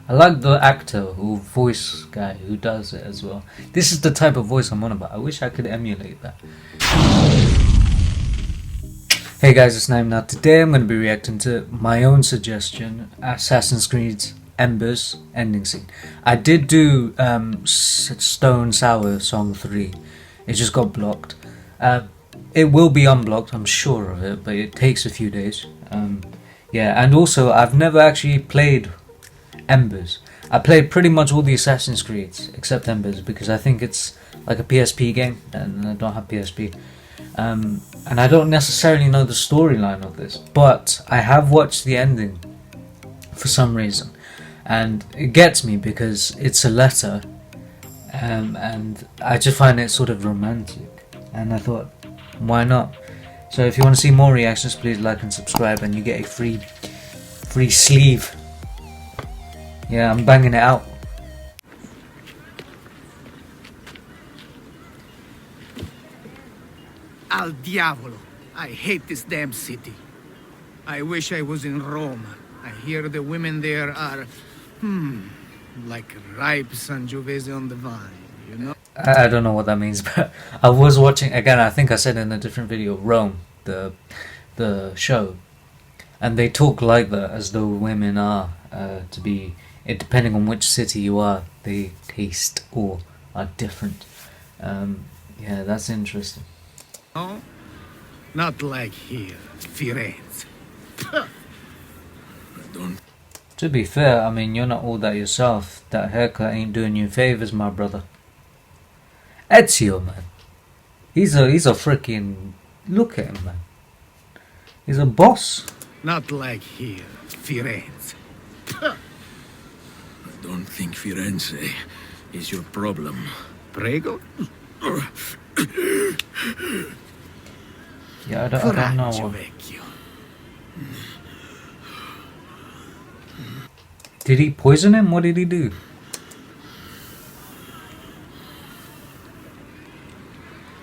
I like the actor or voice guy who does it as well. This is the type of voice I'm on about. I wish I could emulate that. Hey guys, it's Naeem. Now today I'm going to be reacting to my own suggestion, Assassin's Creed Embers ending scene. I did do Stone Sour Song 3. It just got blocked. It will be unblocked, I'm sure of it, but it takes a few days. Yeah, and also I've never actually played Embers. I played pretty much all the Assassin's Creeds except Embers because I think it's like a PSP game and I don't have PSP. And I don't necessarily know the storyline of this, but I have watched the ending for some reason, and it gets me because it's a letter, and I just find it sort of romantic, and I thought, why not? So if you want to see more reactions, please like and subscribe, and you get a free sleeve. Yeah, I'm banging it out. Al diavolo! I hate this damn city. I wish I was in Rome. I hear the women there are, like ripe Sangiovese on the vine, you know? I don't know what that means, but I was watching, again, I think I said in a different video, Rome, the show. And they talk like that, as though women are, to be, depending on which city you are, they taste or are different. Yeah, that's interesting. Oh? Not like here, Firenze. To be fair, I mean, you're not all that yourself. That haircut ain't doing you favors, my brother. Ezio, man. He's a freaking... Look at him, man. He's a boss. Not like here, Firenze. I don't think Firenze is your problem. Prego? Yeah, I don't know. Coraggio, vecchio. Did he poison him? What did he do?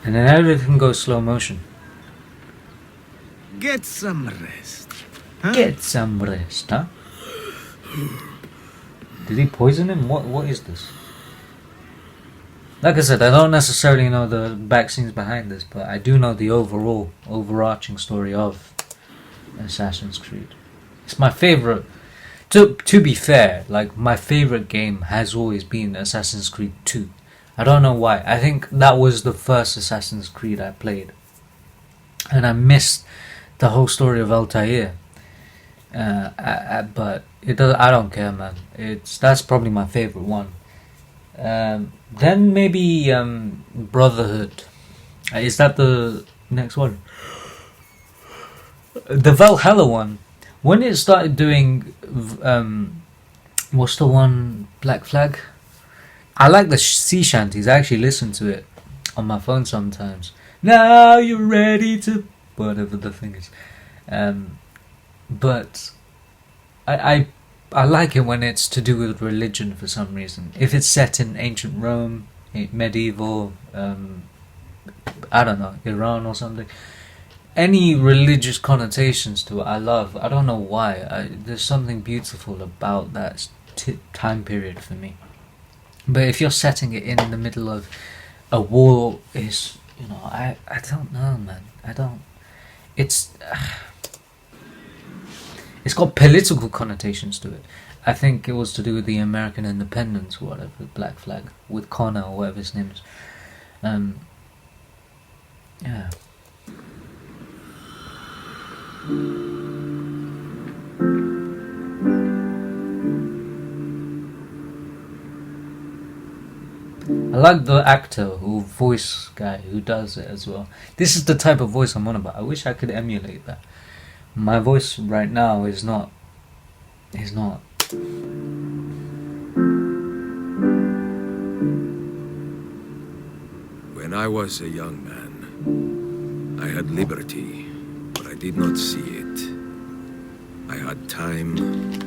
And then everything goes slow motion. Get some rest. Huh? Get some rest, huh? Did he poison him? What is this? Like I said, I don't necessarily know the back scenes behind this, but I do know the overarching story of Assassin's Creed. It's my favorite. To be fair, like, my favorite game has always been Assassin's Creed 2. I don't know why. I think that was the first Assassin's Creed I played, and I missed the whole story of Altair. But it does. I don't care, man. That's probably my favorite one. Then maybe Brotherhood. Is that the next one? The Valhalla one. When it started doing, what's the one? Black Flag. I like the sea shanties. I actually listen to it on my phone sometimes. Now you're ready to whatever the thing is. But I like it when it's to do with religion for some reason. If it's set in ancient Rome, medieval, I don't know, Iran or something. Any religious connotations to it, I love. I don't know why. There's something beautiful about that time period for me. But if you're setting it in the middle of a war, is I don't know, man. I don't. It's got political connotations to it. I think it was to do with the American independence or whatever, the Black Flag, with Connor or whatever his name is. Yeah. I like the actor or voice guy who does it as well. This is the type of voice I'm on about. I wish I could emulate that. My voice right now is not. When I was a young man, I had liberty, but I did not see it. I had time,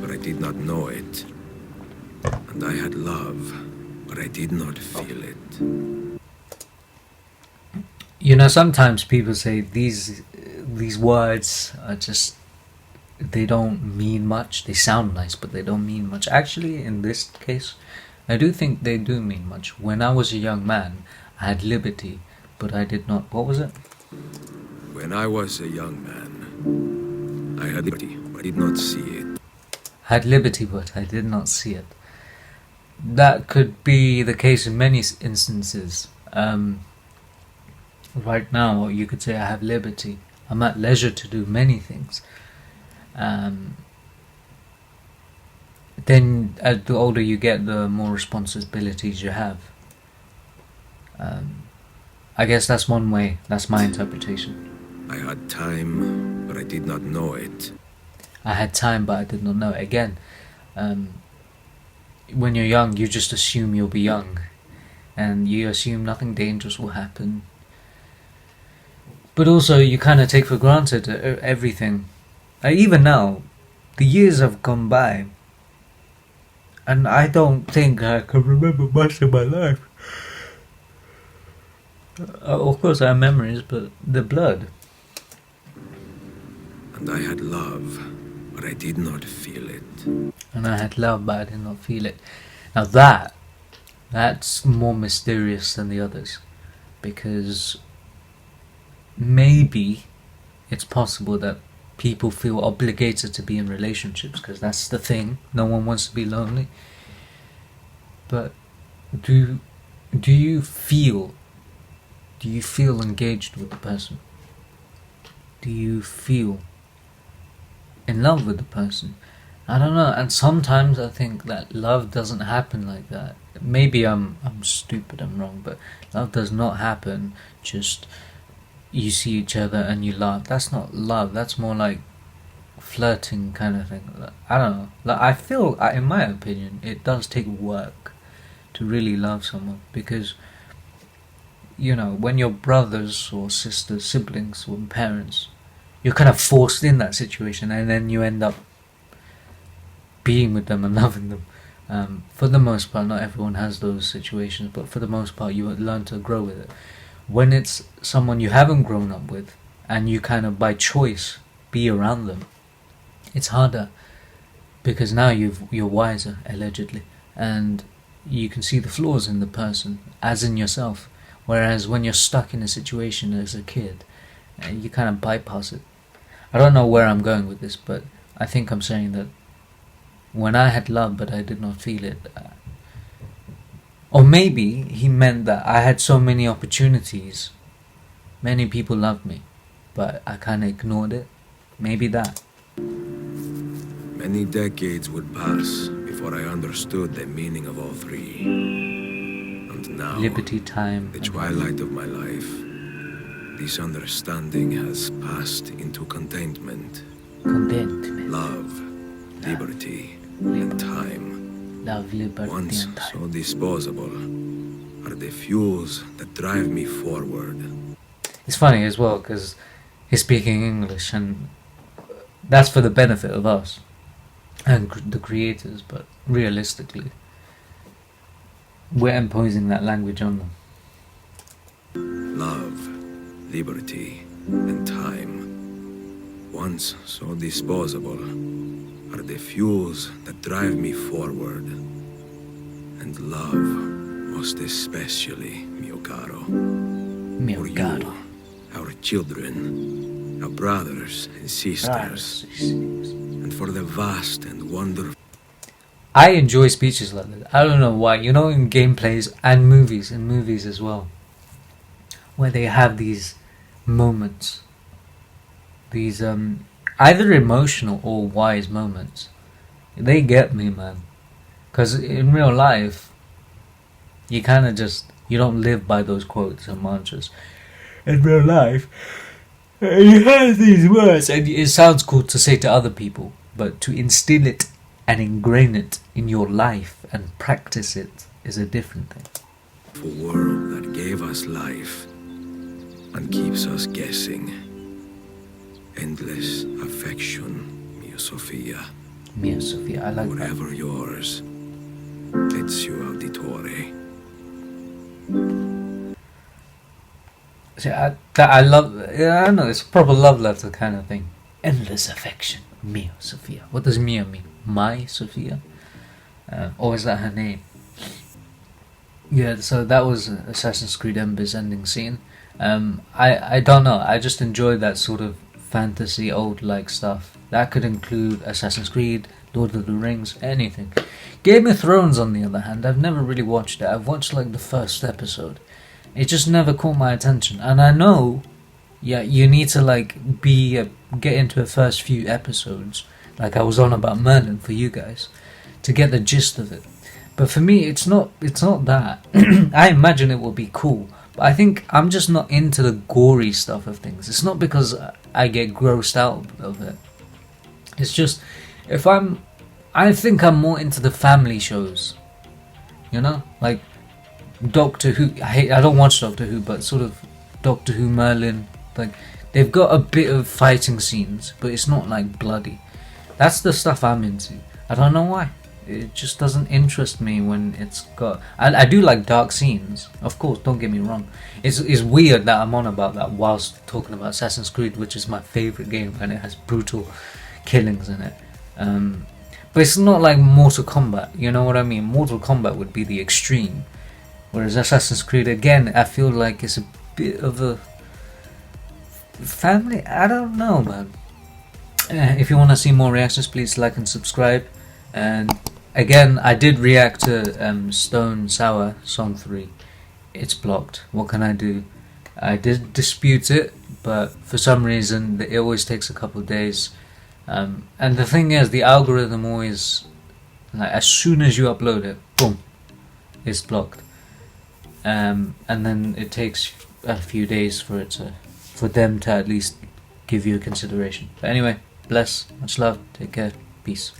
but I did not know it. And I had love, but I did not feel it. You know, sometimes people say these words are just they don't mean much. They sound nice, but they don't mean much. Actually, in this case, I do think they do mean much. When I was a young man, I had liberty, but I did not. What was it? When I was a young man, I had liberty, but I did not see it. I had liberty, but I did not see it. That could be the case in many instances. Right now, you could say I have liberty. I'm at leisure to do many things. Then, as the older you get, the more responsibilities you have. I guess that's one way. That's my interpretation. I had time, but I did not know it. I had time, but I did not know it. Again, when you're young, you just assume you'll be young, and you assume nothing dangerous will happen. But also, you kind of take for granted everything. Even now, the years have gone by, and I don't think I can remember much of my life. Of course, I have memories, but the blood. And I had love, but I did not feel it. And I had love, but I did not feel it. Now that's more mysterious than the others, because maybe it's possible that people feel obligated to be in relationships because that's the thing. No one wants to be lonely. But do you feel engaged with the person? Do you feel in love with the person? I don't know. And sometimes I think that love doesn't happen like that. Maybe I'm stupid, I'm wrong, but love does not happen just you see each other and you laugh. That's not love. That's more like flirting kind of thing. I don't know. Like, I feel, in my opinion, it does take work to really love someone, because when you're brothers or sisters, siblings or parents, you're kind of forced in that situation, and then you end up being with them and loving them. For the most part, not everyone has those situations, but for the most part, you learn to grow with it. When it's someone you haven't grown up with, and you kind of by choice be around them, it's harder, because now you're wiser, allegedly, and you can see the flaws in the person, as in yourself. Whereas when you're stuck in a situation as a kid, you kind of bypass it. I don't know where I'm going with this, but I think I'm saying that when I had love but I did not feel it, or maybe he meant that I had so many opportunities, many people loved me, but I kind of ignored it. Maybe that. Many decades would pass before I understood the meaning of all three. And now, Liberty, time, the twilight of my life, this understanding has passed into contentment. Contentment. Love, liberty, and time. Love, liberty, Once and time. so disposable, are the fuels that drive me forward. It's funny as well, because he's speaking English, and that's for the benefit of us and the creators, but realistically, we're imposing that language on them. Love, liberty, and time, once so disposable, are the fuels that drive me forward. And love, most especially, mio caro. Mio For caro. you, our children, our brothers and sisters, and for the vast and wonderful. I enjoy speeches like that. I don't know why. In gameplays and movies, as well, where they have these moments, these either emotional or wise moments. They get me, man. Because in real life, you kind of you don't live by those quotes and mantras. In real life, you have these words, and it sounds cool to say to other people, but to instill it and ingrain it in your life and practice it is a different thing. A world that gave us life and keeps us guessing. Endless affection, mia Sofia. Mia Sofia, I like that. Forever yours. Ezio Auditore. See, I love. I don't know. It's a proper love letter kind of thing. Endless affection. Mia Sophia. What does Mia mean? My Sophia? Or is that her name? Yeah, so that was Assassin's Creed Embers ending scene. I don't know, I just enjoyed that sort of fantasy old like stuff. That could include Assassin's Creed, Lord of the Rings, anything. Game of Thrones, on the other hand, I've never really watched it. I've watched like the first episode. It just never caught my attention. And I know, yeah, you need to like get into the first few episodes, like I was on about Merlin for you guys, to get the gist of it. But for me, it's not that. I imagine it will be cool, but I think I'm just not into the gory stuff of things. It's not because I get grossed out of it. It's just I think I'm more into the family shows. You know, like Doctor Who. I don't watch Doctor Who, but sort of Doctor Who, Merlin. Like they've got a bit of fighting scenes, but it's not like bloody. That's the stuff I'm into. I don't know why. It just doesn't interest me when it's got... I do like dark scenes, of course, don't get me wrong. It's weird that I'm on about that whilst talking about Assassin's Creed, which is my favourite game, and it has brutal killings in it. But it's not like Mortal Kombat, you know what I mean? Mortal Kombat would be the extreme. Whereas Assassin's Creed, again, I feel like it's a bit of a... family? I don't know, man. If you want to see more reactions, please like and subscribe. And again, I did react to Stone Sour Song 3. It's blocked. What can I do? I did dispute it, but for some reason it always takes a couple of days. And the thing is, the algorithm always, like, as soon as you upload it, boom, it's blocked. And then it takes a few days for them to at least give you a consideration. But anyway, bless, much love, take care, peace.